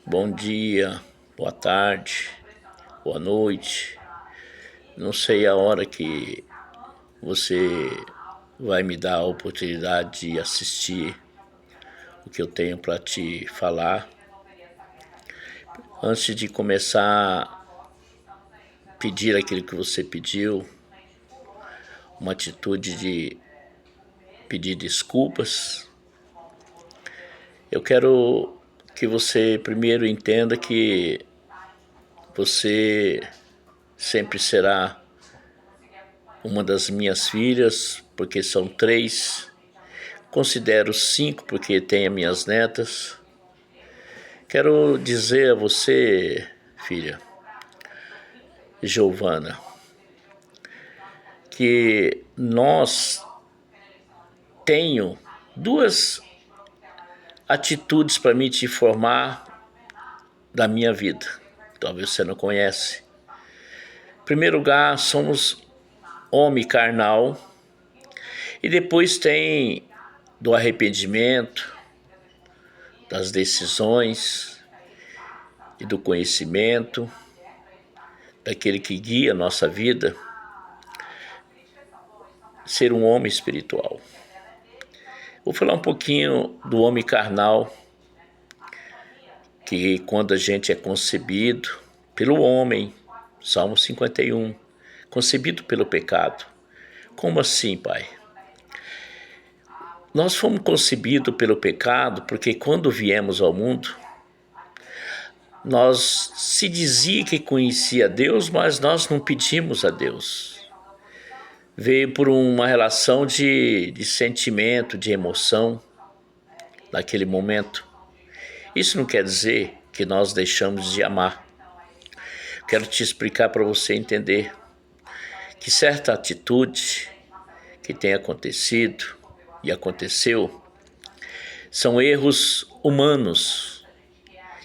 Bom dia, boa tarde, boa noite. Não sei a hora que você vai me dar a oportunidade de assistir o que eu tenho para te falar. Antes de começar a pedir aquilo que você pediu, uma atitude de pedir desculpas, eu quero que você primeiro entenda que você sempre será uma das minhas filhas, porque são 3, considero 5 porque tenho minhas netas. Quero dizer a você, filha Giovana, que tenho 2 atitudes para me te informar da minha vida. Talvez você não conhece. Em primeiro lugar, somos homem carnal, e depois tem do arrependimento, das decisões e do conhecimento, daquele que guia a nossa vida, ser um homem espiritual. Vou falar um pouquinho do homem carnal, que quando a gente é concebido pelo homem, Salmo 51, concebido pelo pecado. Como assim, pai? Nós fomos concebidos pelo pecado porque quando viemos ao mundo, nós se dizia que conhecia Deus, mas nós não pedimos a Deus. Veio por uma relação de sentimento, de emoção, naquele momento. Isso não quer dizer que nós deixamos de amar. Quero te explicar para você entender que certa atitude que tem acontecido e aconteceu são erros humanos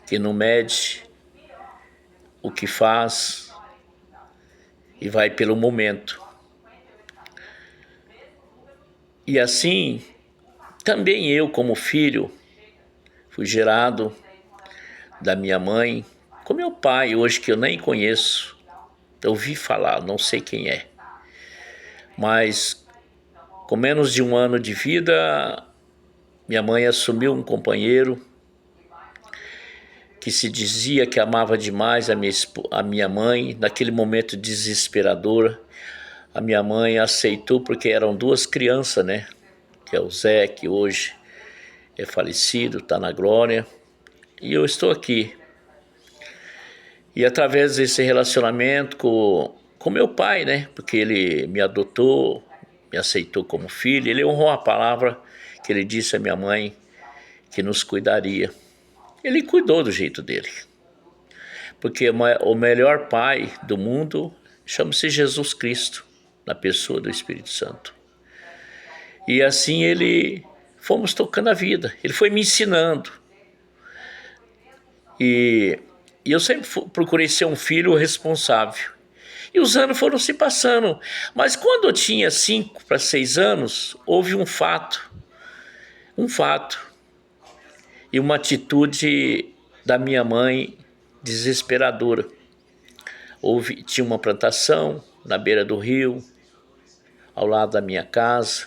que não mede o que faz e vai pelo momento. E assim, também eu como filho fui gerado da minha mãe com meu pai, hoje que eu nem conheço. Eu ouvi falar, não sei quem é. Mas com menos de 1 ano de vida, minha mãe assumiu um companheiro que se dizia que amava demais a minha mãe. Naquele momento desesperador, a minha mãe aceitou porque eram 2 crianças, né? Que é o Zé, que hoje é falecido, está na glória. E eu estou aqui. E através desse relacionamento com meu pai, né? Porque ele me adotou, me aceitou como filho. Ele honrou a palavra que ele disse à minha mãe que nos cuidaria. Ele cuidou do jeito dele. Porque o melhor pai do mundo chama-se Jesus Cristo, na pessoa do Espírito Santo. E assim fomos tocando a vida. Ele foi me ensinando. E eu sempre procurei ser um filho responsável. E os anos foram se passando. Mas quando eu tinha 5 para 6 anos, houve um fato. E uma atitude da minha mãe desesperadora. Tinha uma plantação na beira do rio, ao lado da minha casa.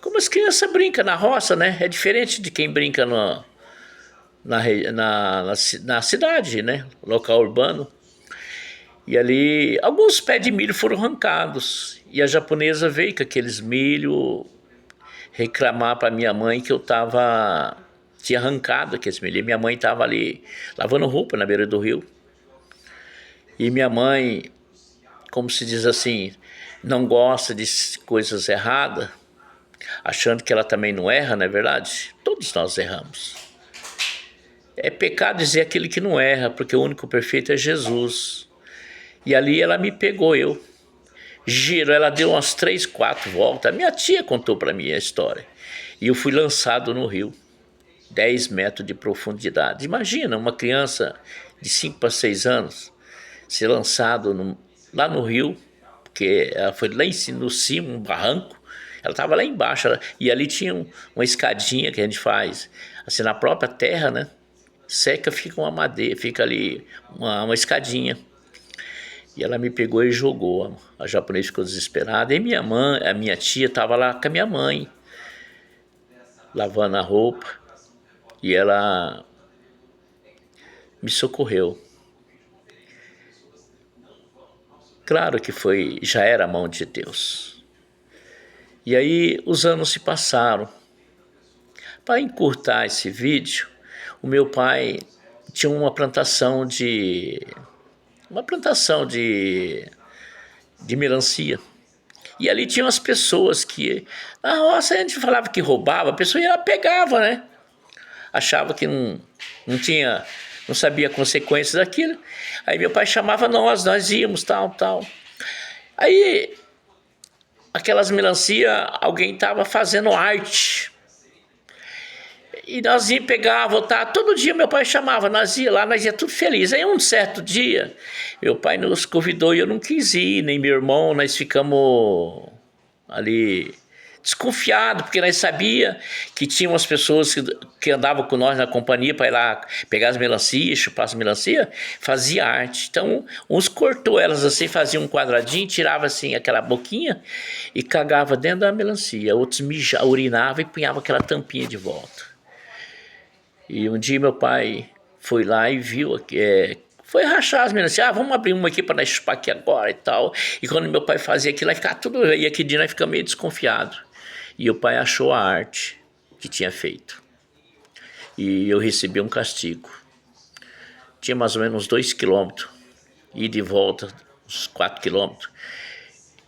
Como as crianças brincam na roça, né? É diferente de quem brinca na cidade, né? Local urbano. E ali, alguns pés de milho foram arrancados. E a japonesa veio com aqueles milho reclamar para minha mãe que tinha arrancado aqueles milho. E minha mãe estava ali lavando roupa na beira do rio. E minha mãe, como se diz assim, não gosta de coisas erradas, achando que ela também não erra, não é verdade? Todos nós erramos. É pecado dizer aquele que não erra, porque o único perfeito é Jesus. E ali ela me pegou, girou, ela deu umas 3, 4 voltas. A minha tia contou para mim a história. E eu fui lançado no rio, 10 metros de profundidade. Imagina uma criança de 5 para 6 anos ser lançado lá no rio, porque ela foi lá no cimo, um barranco. Ela estava lá embaixo, e ali tinha uma escadinha que a gente faz, assim, na própria terra, né? seca, fica uma madeira, fica ali uma escadinha. E ela me pegou e jogou. A japonesa ficou desesperada. E minha mãe, a minha tia estava lá com a minha mãe, lavando a roupa. E ela me socorreu. Claro que foi, já era a mão de Deus. E aí os anos se passaram. Para encurtar esse vídeo, o meu pai tinha uma plantação de melancia. E ali tinha umas pessoas que, na roça a gente falava que roubava, a pessoa ia lá, pegava, né? Achava que não tinha, não sabia a consequência daquilo. Aí meu pai chamava nós íamos, tal. Aí, aquelas melancia, alguém estava fazendo arte. E nós íamos pegar, voltar, todo dia meu pai chamava, nós ia lá, nós ia tudo feliz. Aí um certo dia, meu pai nos convidou e eu não quis ir, nem meu irmão, nós ficamos ali desconfiados, porque nós sabia que tinha umas pessoas que andavam com nós na companhia para ir lá pegar as melancias, chupar as melancias, fazia arte. Então, uns cortou elas assim, fazia um quadradinho, tirava assim aquela boquinha e cagava dentro da melancia. Outros urinavam e punhava aquela tampinha de volta. E um dia meu pai foi lá e viu, foi rachar as melancias. Vamos abrir uma aqui para nós chupar aqui agora e tal. E quando meu pai fazia aquilo, nós ficava tudo. E aquele dia nós ficamos meio desconfiados. E o pai achou a arte que tinha feito. E eu recebi um castigo. Tinha mais ou menos uns 2 quilômetros. E de volta, uns 4 quilômetros.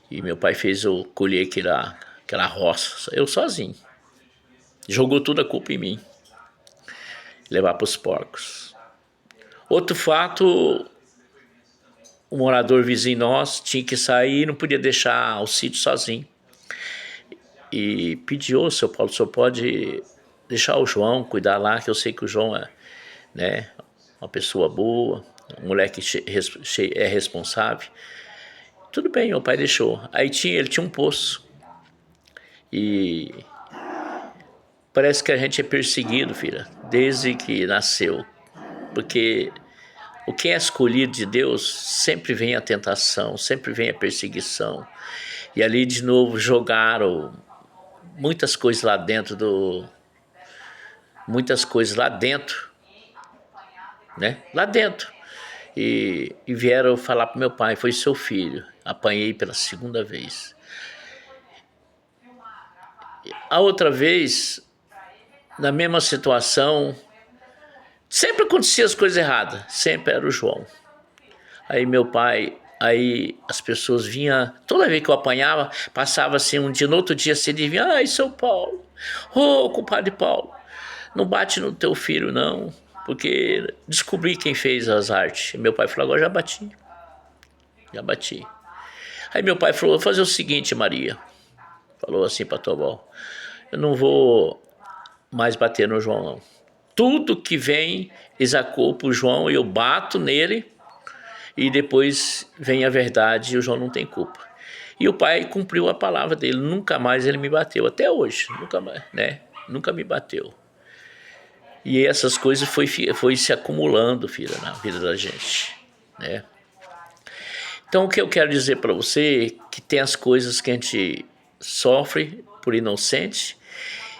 E meu pai fez eu colher aquela roça. Eu sozinho. Jogou toda a culpa em mim. Levar para os porcos. Outro fato, o morador vizinho nosso tinha que sair e não podia deixar o sítio sozinho. E pediu, seu Paulo, o senhor pode deixar o João cuidar lá, que eu sei que o João é, né, uma pessoa boa, um moleque é responsável. Tudo bem, meu pai deixou. Aí ele tinha um poço. E parece que a gente é perseguido, filha, desde que nasceu. Porque o que é escolhido de Deus, sempre vem a tentação, sempre vem a perseguição. E ali de novo jogaram muitas coisas lá dentro, né? Lá dentro. E vieram falar para meu pai, foi seu filho. Apanhei pela segunda vez. A outra vez, na mesma situação, sempre acontecia as coisas erradas, sempre era o João. Aí meu pai, as pessoas vinham, toda vez que eu apanhava, passava assim um dia, no outro dia ele vinha, ai, seu Paulo, compadre Paulo, não bate no teu filho não, porque descobri quem fez as artes. E meu pai falou, agora já bati. Aí meu pai falou, vou fazer o seguinte, Maria, falou assim para tua avó, eu não vou mais bater no João não. Tudo que vem, eles aculpam o João e eu bato nele, e depois vem a verdade e o João não tem culpa. E o pai cumpriu a palavra dele, nunca mais ele me bateu, até hoje, nunca mais, né? Nunca me bateu. E essas coisas foi se acumulando, filha, na vida da gente, né? Então o que eu quero dizer para você é que tem as coisas que a gente sofre por inocente,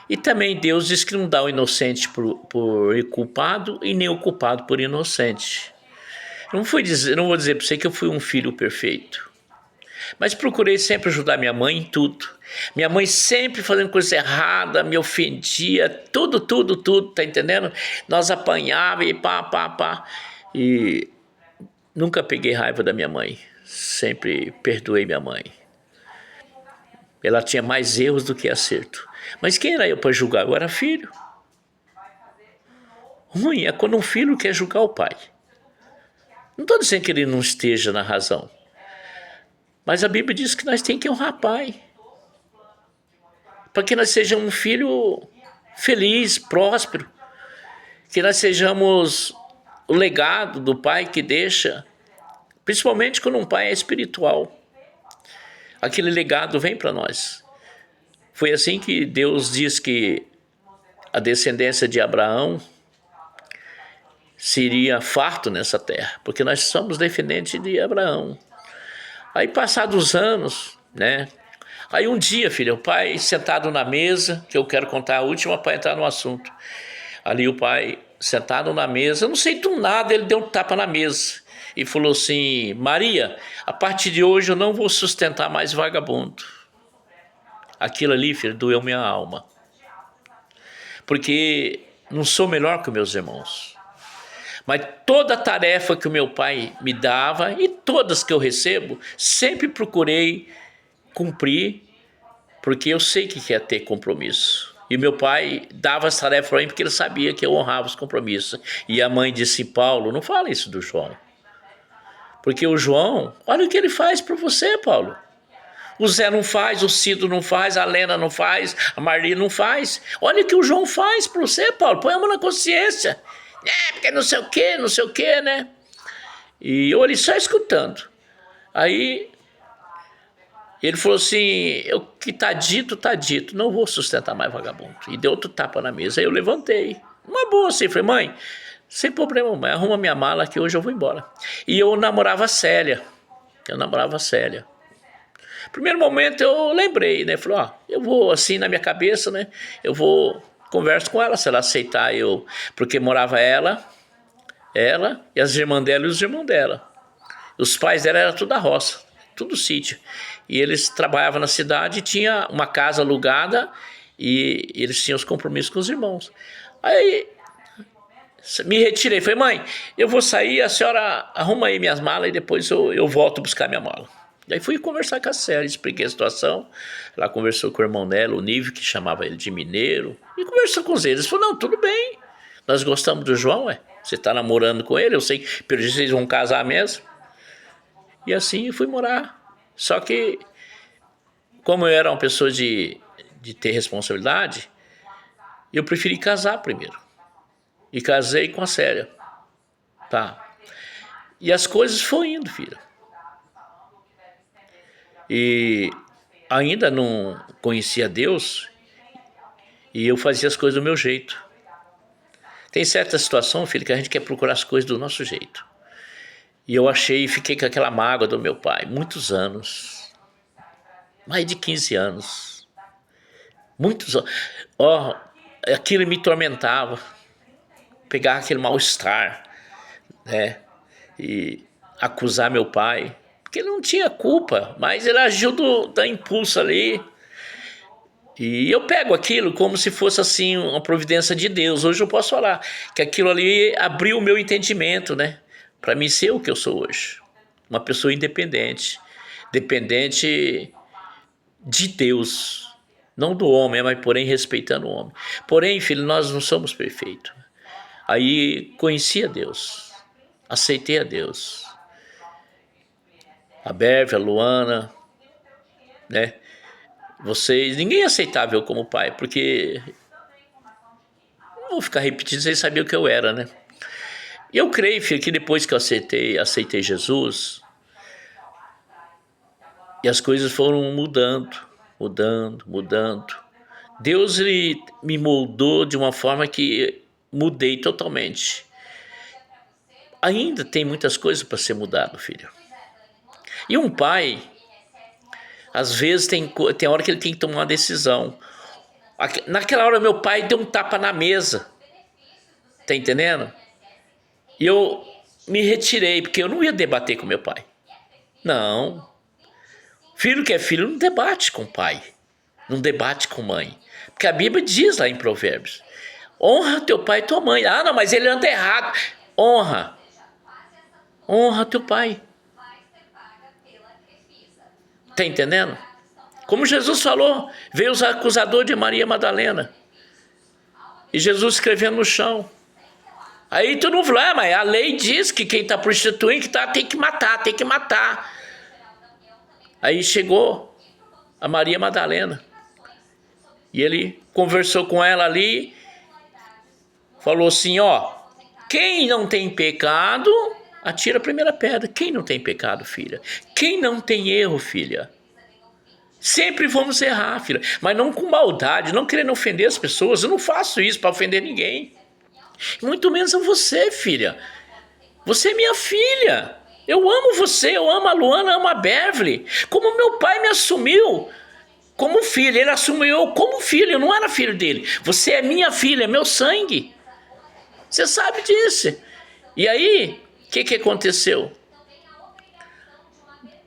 e também Deus diz que não dá o inocente por culpado e nem o culpado por inocente. Não vou dizer para você que eu fui um filho perfeito, mas procurei sempre ajudar minha mãe em tudo. Minha mãe sempre fazendo coisa errada, me ofendia, tudo, tá entendendo? Nós apanhava e pá. E nunca peguei raiva da minha mãe, sempre perdoei minha mãe. Ela tinha mais erros do que acerto. Mas quem era eu para julgar? Eu era filho. Ruim é quando um filho quer julgar o pai. Não estou dizendo que ele não esteja na razão. Mas a Bíblia diz que nós temos que honrar o pai. Para que nós sejamos um filho feliz, próspero. Que nós sejamos o legado do pai que deixa. Principalmente quando um pai é espiritual. Aquele legado vem para nós. Foi assim que Deus diz que a descendência de Abraão seria farto nessa terra, porque nós somos descendentes de Abraão. Aí, passados os anos, né? Aí um dia, filho, o pai sentado na mesa, que eu quero contar a última para entrar no assunto. Ali o pai sentado na mesa, eu não sei do nada, ele deu um tapa na mesa e falou assim: Maria, a partir de hoje eu não vou sustentar mais vagabundo. Aquilo ali, filho, doeu minha alma. Porque não sou melhor que meus irmãos. Mas toda a tarefa que o meu pai me dava e todas que eu recebo, sempre procurei cumprir, porque eu sei que quer ter compromisso. E meu pai dava essa tarefa para mim porque ele sabia que eu honrava os compromissos. E a mãe disse: Paulo, não fala isso do João. Porque o João, olha o que ele faz por você, Paulo. O Zé não faz, o Cido não faz, a Lena não faz, a Marli não faz. Olha o que o João faz por você, Paulo. Põe a mão na consciência. Porque não sei o que, né? E eu ali só escutando. Aí ele falou assim: o que tá dito, não vou sustentar mais vagabundo. E deu outro tapa na mesa. Aí eu levantei. Uma boa assim, falei: mãe, sem problema, mãe, arruma minha mala que hoje eu vou embora. E eu namorava a Célia. Primeiro momento eu lembrei, né? Falei: eu vou assim na minha cabeça, né? Eu vou, converso com ela, se ela aceitar eu. Porque morava ela e as irmãs dela e os irmãos dela. Os pais dela eram tudo da roça, tudo sítio. E eles trabalhavam na cidade, tinha uma casa alugada e eles tinham os compromissos com os irmãos. Aí me retirei, falei: mãe, eu vou sair, a senhora arruma aí minhas malas e depois eu volto buscar minha mala. Daí fui conversar com a Célia, expliquei a situação. Ela conversou com o irmão dela, o Nível, que chamava ele de mineiro, e conversou com eles. Falou: não, tudo bem, nós gostamos do João, você está namorando com ele, eu sei que pelo jeito vocês vão casar mesmo. E assim eu fui morar. Só que, como eu era uma pessoa de ter responsabilidade, eu preferi casar primeiro. E casei com a Célia. Tá. E as coisas foram indo, filha. E ainda não conhecia Deus e eu fazia as coisas do meu jeito. Tem certa situação, filho, que a gente quer procurar as coisas do nosso jeito. E eu achei e fiquei com aquela mágoa do meu pai, muitos anos. Mais de 15 anos. Muitos anos. Aquilo me tormentava. Pegar aquele mal-estar, né? E acusar meu pai. Porque ele não tinha culpa, mas ele agiu da impulso ali. E eu pego aquilo como se fosse assim uma providência de Deus. Hoje eu posso falar que aquilo ali abriu o meu entendimento, né? Para mim ser o que eu sou hoje. Uma pessoa independente. Dependente de Deus. Não do homem, mas porém respeitando o homem. Porém, filho, nós não somos perfeitos. Aí conheci a Deus. Aceitei a Deus. A Berve, a Luana, né? Vocês, ninguém aceitava eu como pai, porque não vou ficar repetindo, vocês sabiam o que eu era, né? E eu creio, filho, que depois que eu aceitei Jesus, e as coisas foram mudando. Deus, ele me moldou de uma forma que mudei totalmente. Ainda tem muitas coisas para ser mudado, filho. E um pai, às vezes tem hora que ele tem que tomar uma decisão. Naquela hora meu pai deu um tapa na mesa. Tá entendendo? E eu me retirei, porque eu não ia debater com meu pai. Não. Filho que é filho não debate com pai. Não debate com mãe. Porque a Bíblia diz lá em Provérbios: honra teu pai e tua mãe. Ah, não, mas ele anda errado. Honra teu pai. Tá entendendo? Como Jesus falou, veio os acusadores de Maria Madalena. E Jesus escrevendo no chão. Aí todo mundo falou: mas a lei diz que quem está prostituindo tem que matar. Aí chegou a Maria Madalena. E ele conversou com ela ali. Falou assim: quem não tem pecado, atira a primeira pedra. Quem não tem pecado, filha? Quem não tem erro, filha? Sempre vamos errar, filha. Mas não com maldade, não querendo ofender as pessoas. Eu não faço isso para ofender ninguém. Muito menos a você, filha. Você é minha filha. Eu amo você, eu amo a Luana, eu amo a Beverly. Como meu pai me assumiu como filho, ele assumiu eu como filho, eu não era filho dele. Você é minha filha, é meu sangue. Você sabe disso. E aí, o que aconteceu?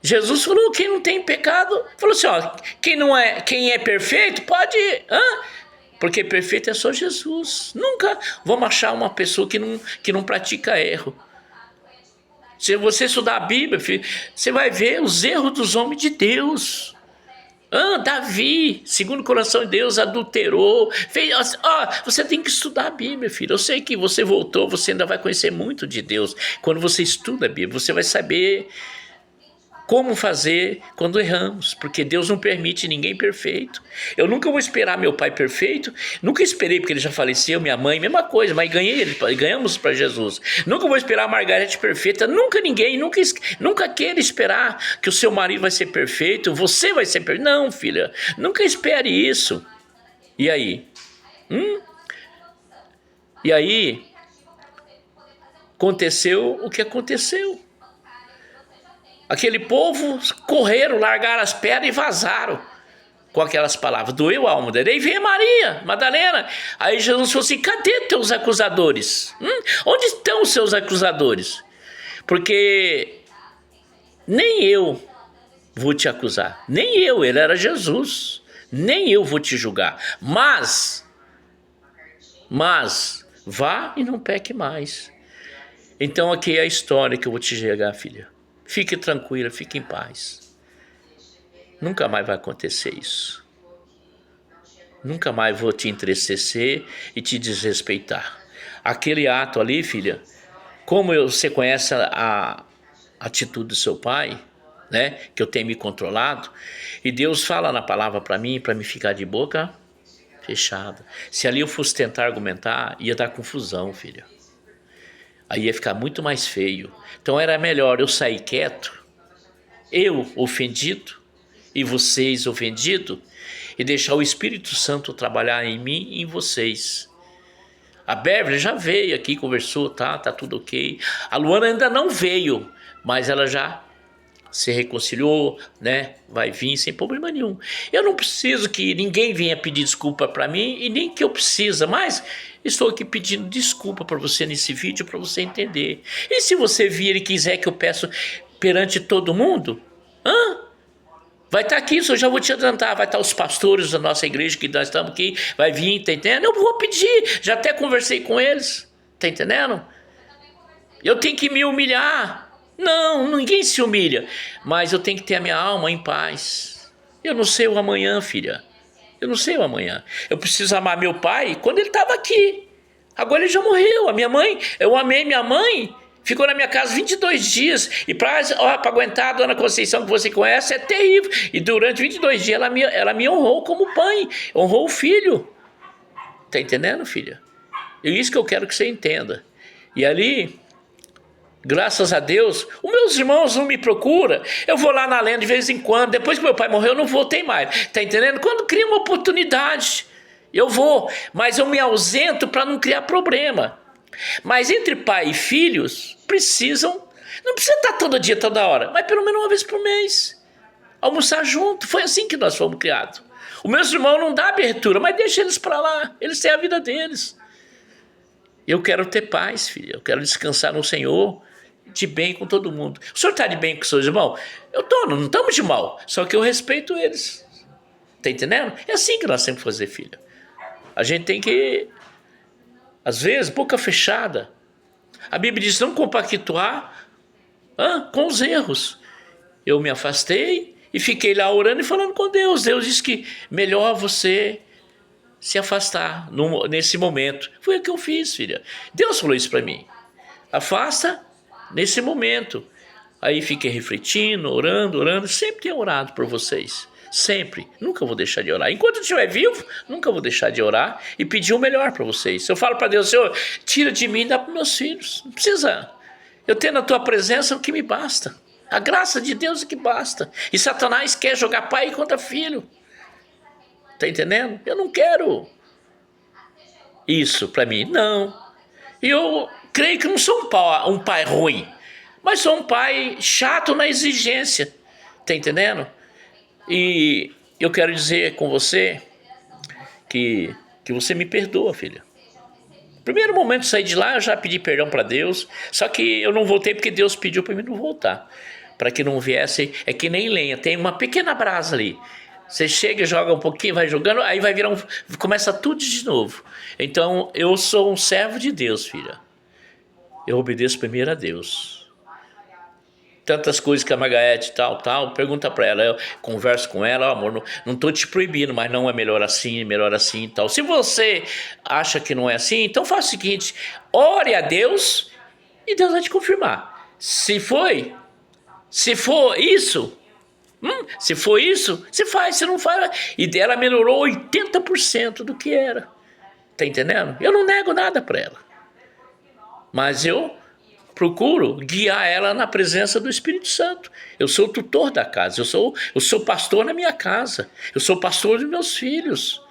Jesus falou, quem não tem pecado, falou assim, ó, quem é perfeito pode, porque perfeito é só Jesus. Nunca vamos achar uma pessoa que não pratica erro. Se você estudar a Bíblia, filho, você vai ver os erros dos homens de Deus. Davi, segundo o coração de Deus, adulterou. Você tem que estudar a Bíblia, filho. Eu sei que você voltou, você ainda vai conhecer muito de Deus. Quando você estuda a Bíblia, você vai saber como fazer quando erramos, porque Deus não permite ninguém perfeito. Eu nunca vou esperar meu pai perfeito, nunca esperei porque ele já faleceu, minha mãe, mesma coisa, mas ganhamos para Jesus. Nunca vou esperar a Margarete perfeita, nunca queira esperar que o seu marido vai ser perfeito, você vai ser perfeito. Não, filha, nunca espere isso. E aí? E aí, aconteceu o que aconteceu. Aquele povo correram, largaram as pedras e vazaram com aquelas palavras. Doeu a alma dele. Aí veio Maria, Madalena. Aí Jesus falou assim, cadê teus acusadores? Onde estão os seus acusadores? Porque nem eu vou te acusar. Nem eu, ele era Jesus. Nem eu vou te julgar. Mas, vá e não peque mais. Então aqui é a história que eu vou te chegar, filha. Fique tranquila, fique em paz. Nunca mais vai acontecer isso. Nunca mais vou te entristecer e te desrespeitar. Aquele ato ali, filha, como você conhece a atitude do seu pai, né, que eu tenho me controlado, e Deus fala na palavra para mim ficar de boca fechada. Se ali eu fosse tentar argumentar, ia dar confusão, filha. Aí ia ficar muito mais feio. Então era melhor eu sair quieto, eu ofendido e vocês ofendidos, e deixar o Espírito Santo trabalhar em mim e em vocês. A Beverly já veio aqui, conversou, tá tudo ok. A Luana ainda não veio, mas ela já se reconciliou, né? Vai vir sem problema nenhum. Eu não preciso que ninguém venha pedir desculpa para mim e nem que eu precisa, mas estou aqui pedindo desculpa para você nesse vídeo para você entender. E se você vir e quiser que eu peça perante todo mundo, vai estar aqui, isso eu já vou te adiantar, vai estar os pastores da nossa igreja que nós estamos aqui, vai vir, tá entendendo? Eu vou pedir, já até conversei com eles, tá entendendo? Eu tenho que me humilhar. Não, ninguém se humilha, mas eu tenho que ter a minha alma em paz. Eu não sei o amanhã, filha. Eu não sei o amanhã. Eu preciso amar meu pai quando ele estava aqui. Agora ele já morreu. A minha mãe, eu amei minha mãe. Ficou na minha casa 22 dias. E para aguentar a dona Conceição, que você conhece, é terrível. E durante 22 dias ela me honrou como pai. Honrou o filho. Tá entendendo, filha? É isso que eu quero que você entenda. E ali, graças a Deus, os meus irmãos não me procuram. Eu vou lá na lenda de vez em quando. Depois que meu pai morreu, eu não voltei mais. Tá entendendo? Quando cria uma oportunidade, eu vou. Mas eu me ausento para não criar problema. Mas entre pai e filhos, não precisa estar todo dia, toda hora, mas pelo menos uma vez por mês. Almoçar junto. Foi assim que nós fomos criados. Os meus irmãos não dão abertura, mas deixa eles para lá. Eles têm a vida deles. Eu quero ter paz, filha. Eu quero descansar no Senhor, de bem com todo mundo. O senhor está de bem com seus irmãos? Eu estou, não estamos de mal. Só que eu respeito eles. Está entendendo? É assim que nós temos que fazer, filha. A gente tem que, às vezes, boca fechada. A Bíblia diz não compactuar com os erros. Eu me afastei e fiquei lá orando e falando com Deus. Deus disse que melhor você se afastar nesse momento. Foi o que eu fiz, filha. Deus falou isso para mim. Afasta nesse momento. Aí fiquei refletindo, orando. Sempre tenho orado por vocês. Sempre. Nunca vou deixar de orar. Enquanto eu estiver vivo, nunca vou deixar de orar e pedir o melhor para vocês. Eu falo para Deus, Senhor, tira de mim e dá para meus filhos. Não precisa. Eu tenho na tua presença o que me basta. A graça de Deus é o que basta. E Satanás quer jogar pai contra filho. Tá entendendo? Eu não quero isso para mim. Não. E eu creio que não sou um pai ruim, mas sou um pai chato na exigência. Tá entendendo? E eu quero dizer com você que você me perdoa, filha. Primeiro momento de sair de lá, eu já pedi perdão para Deus, só que eu não voltei porque Deus pediu para mim não voltar. Para que não viesse, é que nem lenha, tem uma pequena brasa ali. Você chega, joga um pouquinho, vai jogando, aí vai virar começa tudo de novo. Então, eu sou um servo de Deus, filha. Eu obedeço primeiro a Deus. Tantas coisas que a Magaete tal, pergunta para ela, eu converso com ela, oh, amor, não tô te proibindo, mas não é melhor assim e tal. Se você acha que não é assim, então faça o seguinte, ore a Deus e Deus vai te confirmar. Se for isso, você faz, se não faz. E ela melhorou 80% do que era. Tá entendendo? Eu não nego nada para ela. Mas eu procuro guiar ela na presença do Espírito Santo. Eu sou o tutor da casa, eu sou pastor na minha casa, eu sou pastor dos meus filhos.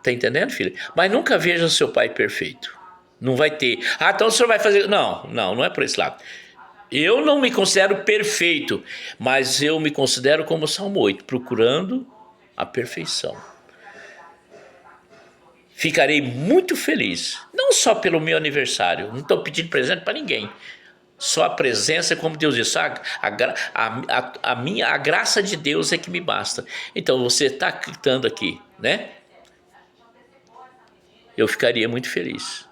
Tá entendendo, filha? Mas nunca veja seu pai perfeito. Não vai ter. Ah, então o senhor vai fazer. Não é por esse lado. Eu não me considero perfeito, mas eu me considero como o Salmo 8, procurando a perfeição. Ficarei muito feliz, não só pelo meu aniversário, não estou pedindo presente para ninguém. Só a presença, como Deus disse, a graça de Deus é que me basta. Então você está gritando aqui, né? Eu ficaria muito feliz.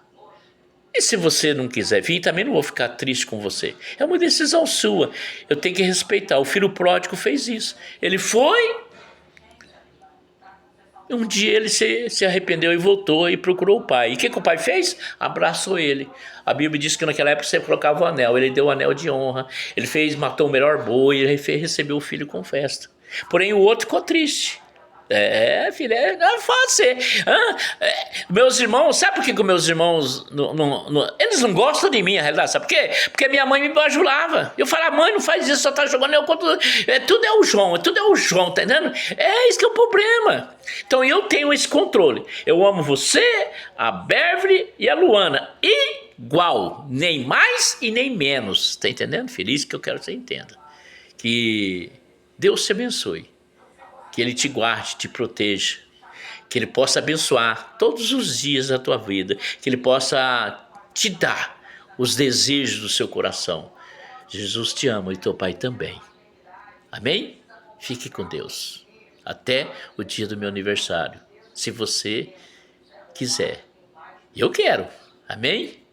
E se você não quiser vir, também não vou ficar triste com você. É uma decisão sua. Eu tenho que respeitar. O filho pródigo fez isso. Ele foi. Um dia ele se arrependeu e voltou e procurou o pai. E o que o pai fez? Abraçou ele. A Bíblia diz que naquela época você colocava o anel. Ele deu o anel de honra. Ele matou o melhor boi. Ele recebeu o filho com festa. Porém o outro ficou triste. Filho, não é fácil. Meus irmãos, sabe por que meus irmãos eles não gostam de mim, na realidade? Sabe por quê? Porque minha mãe me bajulava. Eu falava, mãe, não faz isso, só tá jogando. Tudo é o João, tá entendendo? Isso que é o problema. Então eu tenho esse controle. Eu amo você, a Beverly e a Luana. Igual, nem mais e nem menos. Tá entendendo? Feliz que eu quero que você entenda. Que Deus te abençoe. Que Ele te guarde, te proteja, que Ele possa abençoar todos os dias da tua vida, que Ele possa te dar os desejos do seu coração. Jesus te ama e teu Pai também. Amém? Fique com Deus. Até o dia do meu aniversário, se você quiser. Eu quero. Amém?